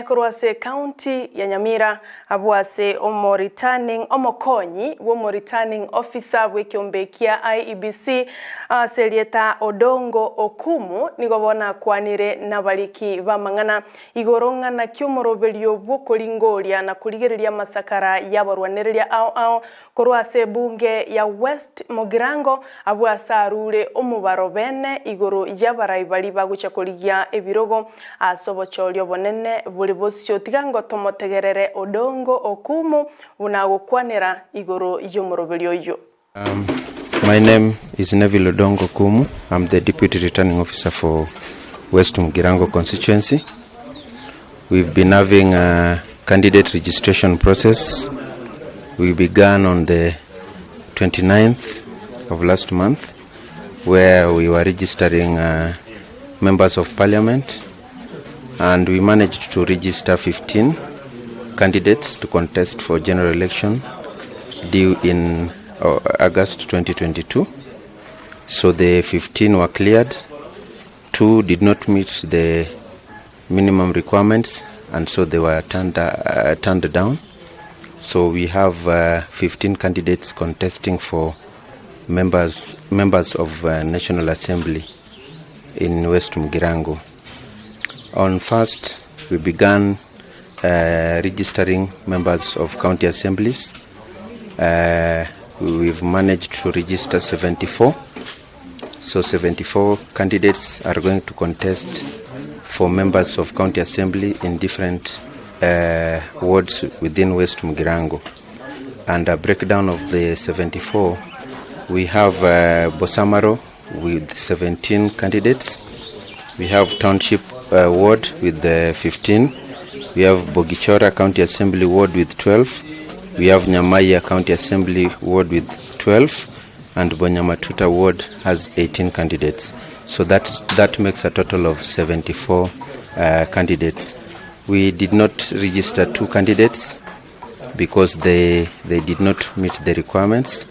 Kurwase county ya Nyamira abwase omokonyi wo returning officer w'ekyombekia IEBC serieta odongo okumu nigobona kwanire nabaliki bamangana igorongana kyomoroberio bwokolingoria na kuligereria masakara yabarwanereria ao kurwase bunge ya West Mugirango abwase arure omubaro bene igoro yabaraibali baguchakoligia ebirogo asobochorio bonene bosio tigango tomotegerere odongo okumu unagokwanira igoro yomoroberio yo. My name is Neville Odongo Kumu. I'm the Deputy Returning Officer for West Mugirango constituency. We've been having a candidate registration process. We began on the 29th of last month, where we were registering members of parliament, and we managed to register 15 candidates to contest for general election due in August 2022. So the 15 were cleared. 2 did not meet the minimum requirements, and so they were turned down. So we have 15 candidates contesting for members of National Assembly in West Mugirango. On first, we began registering members of county assemblies. We've managed to register 74. So 74 candidates are going to contest for members of county assembly in different wards within West Mugirango. And a breakdown of the 74, we have Bosamaro with 17 candidates. We have Township Ward with 15. We have Bogichora County Assembly Ward with 12. We have Nyamira County Assembly Ward with 12. And Bonyamatuta Ward has 18 candidates. So that makes a total of 74 candidates. We did not register 2 candidates because they did not meet the requirements,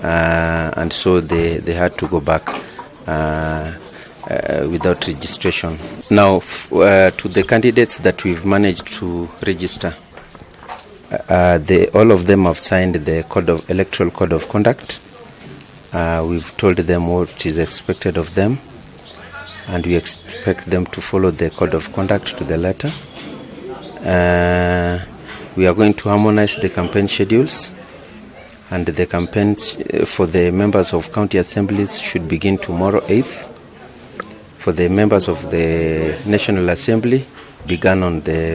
and so they had to go back without registration. Now, to the candidates that we've managed to register, all of them have signed the electoral code of conduct. We've told them what is expected of them, and we expect them to follow the code of conduct to the letter. We are going to harmonize the campaign schedules, and the campaigns for the members of county assemblies should begin tomorrow 8th. For the members of the National Assembly, began on the